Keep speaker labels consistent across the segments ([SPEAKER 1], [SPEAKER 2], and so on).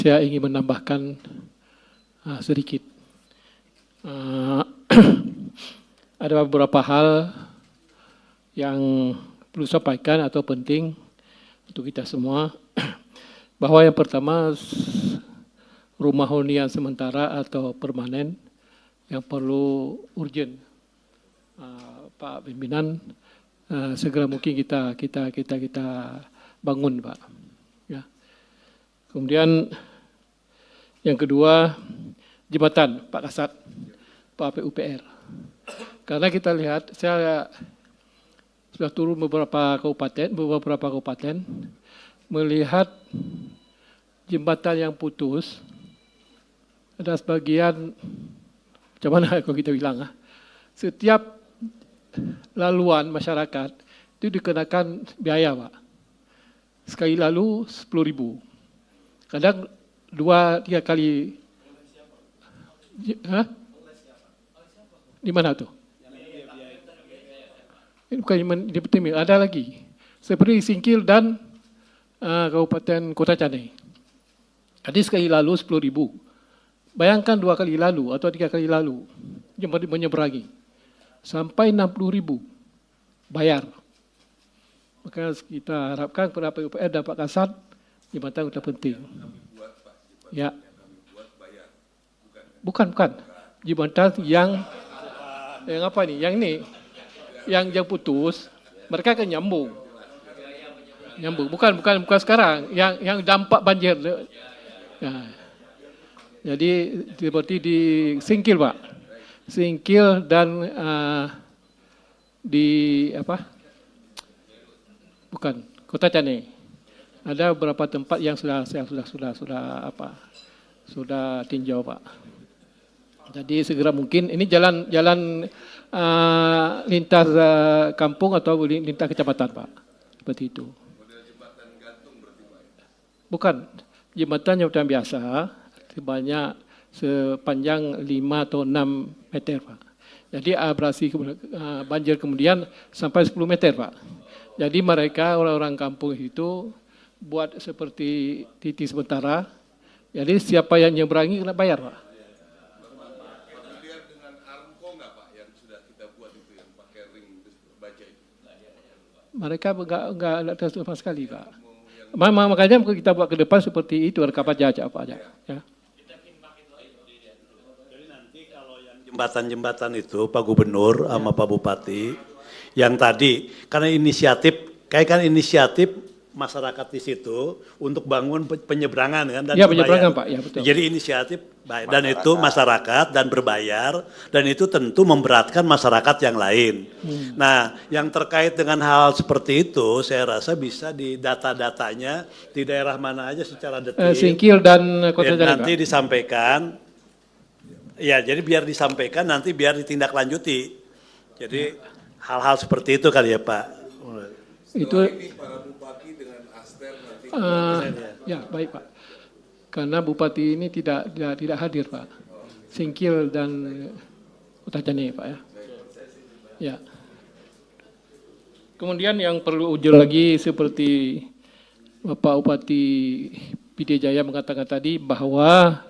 [SPEAKER 1] Saya ingin menambahkan sedikit. Ada beberapa hal yang perlu sampaikan atau penting untuk kita semua. Bahwa yang pertama, rumah hunian sementara atau permanen yang perlu urgent. Pak pimpinan, segera mungkin kita bangun, Pak. Ya. Kemudian yang kedua, jembatan Pak Kasat, Pak PUPR. Karena kita lihat, saya sudah turun beberapa kabupaten melihat jembatan yang putus. Ada sebagian, macam mana kalau kita bilang, setiap laluan masyarakat itu dikenakan biaya, Pak. Sekali lalu 10.000. Kadang 2-3 kali. Di mana tuh? Ini bukan di Petimil, ada lagi. Seperti Singkil dan Kabupaten Kota Canai. Jadi sekali lalu 10.000. Bayangkan 2 kali lalu atau 3 kali lalu menyeberangi. Sampai 60.000 bayar. Maka kita harapkan kepada PUPR dan Pak Kasat, jembatan sudah penting. Ya. Bukan. Jembatan yang apa nih? Yang ini. Yang putus, mereka akan nyambung. Bukan sekarang. Yang dampak banjir. Ya. Jadi seperti di Singkil, Pak. Singkil dan di apa? Bukan, Kota Canai. Ada beberapa tempat yang sudah tinjau, Pak. Jadi segera mungkin ini jalan lintas kampung atau lintas kecamatan, Pak. Seperti itu.
[SPEAKER 2] Model jembatan gantung berarti, Pak?
[SPEAKER 1] Bukan, jembatan biasa, sebanyak sepanjang 5 atau 6 meter, Pak. Jadi abrasi banjir kemudian sampai 10 meter, Pak. Jadi mereka orang-orang kampung itu buat seperti titik sementara. Jadi siapa yang nyeberangi kena bayar, Pak.
[SPEAKER 2] Familiar dengan Armco nggak, Pak, yang sudah kita buat itu yang pakai ring baja itu?
[SPEAKER 1] Mereka enggak ada sama sekali, Pak. Makanya kita buat ke depan seperti itu, rekapan jajak, Pak. Ya.
[SPEAKER 3] Jadi nanti kalau yang jembatan-jembatan itu Pak Gubernur sama Pak Bupati, yang tadi karena inisiatif masyarakat di situ untuk bangun penyeberangan kan dan
[SPEAKER 1] penyeberangan, Pak. Ya, betul.
[SPEAKER 3] Jadi inisiatif baik dan itu masyarakat dan berbayar dan itu tentu memberatkan masyarakat yang lain. Nah, yang terkait dengan hal seperti itu saya rasa bisa di data-datanya di daerah mana aja secara detail.
[SPEAKER 1] Singkil dan Kota Canai,
[SPEAKER 3] nanti disampaikan. Ya, jadi biar disampaikan nanti biar ditindaklanjuti. Jadi hal-hal seperti itu kali ya, Pak.
[SPEAKER 1] Itu
[SPEAKER 2] ini para bupati dengan Aster nanti.
[SPEAKER 1] ya, baik, Pak. Karena bupati ini tidak hadir, Pak. Singkil dan Kota Canai, Pak, ya. Ya. Kemudian yang perlu ujar lagi seperti Bapak Bupati PD Jaya mengatakan tadi bahwa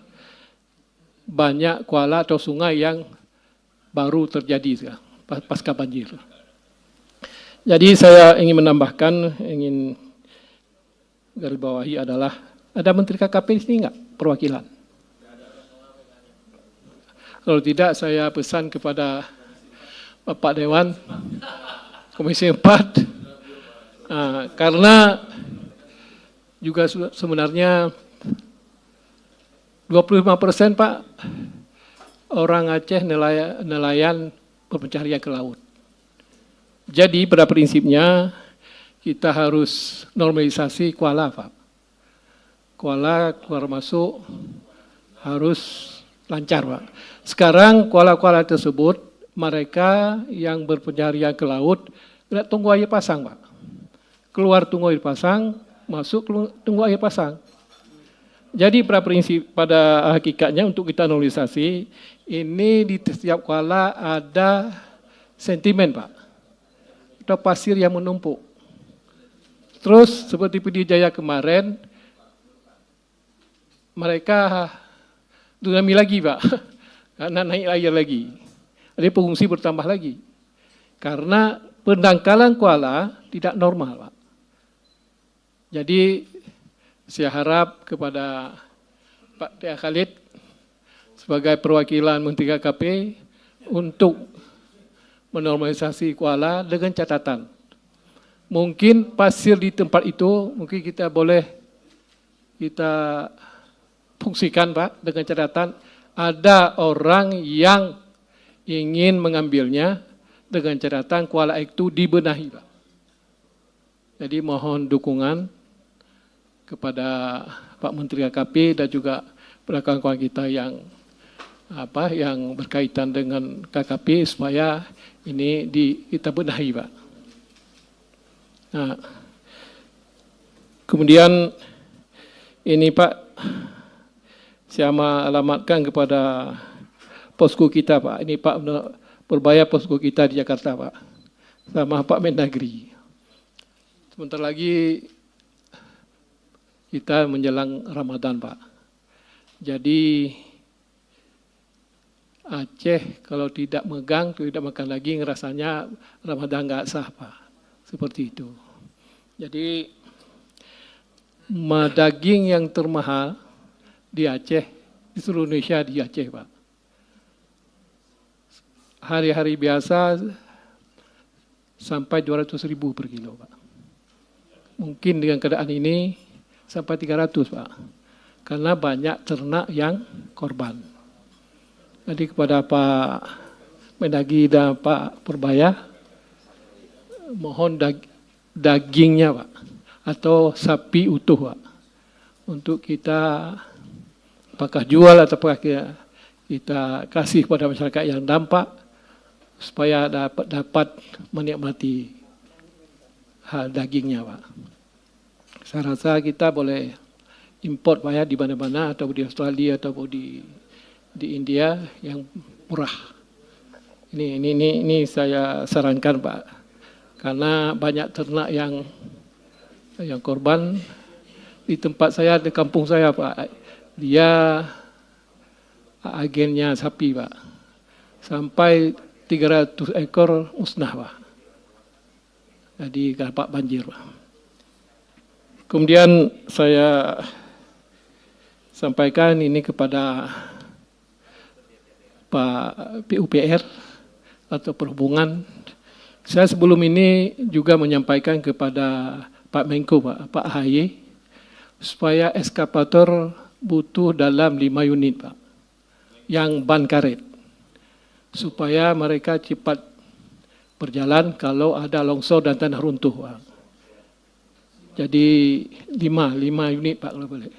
[SPEAKER 1] banyak kuala atau sungai yang baru terjadi sekarang pasca banjir. Jadi saya ingin menambahkan, ingin garis bawahi adalah ada Menteri KKP di sini enggak perwakilan? Kalau tidak saya pesan kepada Bapak Dewan Komisi 4 karena juga sebenarnya 25% Pak orang Aceh nelayan berpencarian ke laut. Jadi pada prinsipnya kita harus normalisasi kuala, Pak. Kuala keluar masuk harus lancar, Pak. Sekarang kuala-kuala tersebut mereka yang berpencarian ke laut tidak tunggu air pasang, Pak. Keluar tunggu air pasang, masuk tunggu air pasang. Jadi pada hakikatnya untuk kita normalisasi, ini di setiap kuala ada sentimen, Pak. Atau pasir yang menumpuk. Terus seperti PD Jaya kemarin, mereka tsunami lagi Pak, karena naik air lagi. Jadi pengungsi bertambah lagi. Karena pendangkalan koala tidak normal Pak. Jadi saya harap kepada Pak Tia Khalid sebagai perwakilan Menteri KKP untuk menormalisasi koala dengan catatan. Mungkin pasir di tempat itu mungkin kita boleh kita fungsikan Pak dengan catatan ada orang yang ingin mengambilnya dengan catatan koala itu dibenahi Pak. Jadi mohon dukungan kepada Pak Menteri KKP dan juga kawan-kawan kita yang yang berkaitan dengan KKP supaya ini kita benahi Pak. Nah, kemudian ini Pak, saya alamatkan kepada posko kita Pak. Ini Pak Purbaya posko kita di Jakarta Pak, sama Pak Mendagri. Sebentar lagi kita menjelang Ramadan Pak. Jadi Aceh kalau tidak megang, tidak makan lagi, ngerasanya Ramadan nggak sah Pak. Seperti itu. Jadi daging yang termahal di Aceh, di seluruh Indonesia di Aceh Pak. Hari-hari biasa sampai 200.000 per kilo Pak. Mungkin dengan keadaan ini sampai 300 Pak. Karena banyak ternak yang korban. Jadi kepada Pak Mendagri dan Pak Purbaya, mohon dagingnya Pak, atau sapi utuh Pak, untuk kita apakah jual atau apakah kita kasih kepada masyarakat yang dampak, supaya dapat menikmati dagingnya Pak. Saya rasa kita boleh import Pak ya, di mana-mana, atau di Australia atau di India yang murah. Ini saya sarankan Pak, karena banyak ternak yang korban di tempat saya, di kampung saya Pak. Dia agennya sapi Pak, sampai 300 ekor musnah Pak. Jadi dampak banjir Pak. Kemudian saya sampaikan ini kepada Pak PUPR atau Perhubungan. Saya sebelum ini juga menyampaikan kepada Pak Menko, Pak AHY, supaya eskavator butuh dalam 5 unit Pak, yang ban karet, supaya mereka cepat berjalan kalau ada longsor dan tanah runtuh Pak. Jadi 5 unit Pak kalau boleh.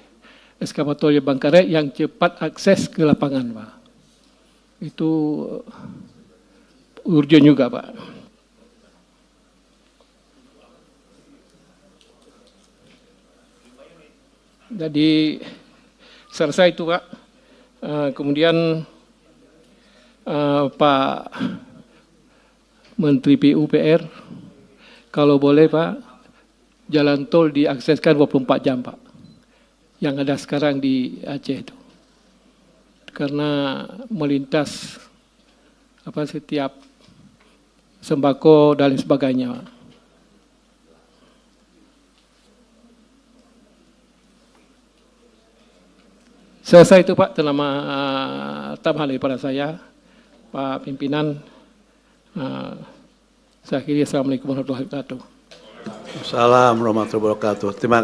[SPEAKER 1] Eskavator ban karet yang cepat akses ke lapangan Pak. Itu urgent juga Pak. Jadi selesai itu Pak. Kemudian Pak Menteri PUPR, kalau boleh Pak, jalan tol diakseskan 24 jam Pak, yang ada sekarang di Aceh itu. Karena melintas setiap sembako dan lain sebagainya. Selesai itu Pak, terima tambahan daripada saya, Pak Pimpinan. Saya akhiri, Assalamualaikum warahmatullahi wabarakatuh.
[SPEAKER 3] Assalamualaikum warahmatullahi wabarakatuh. Terima kasih.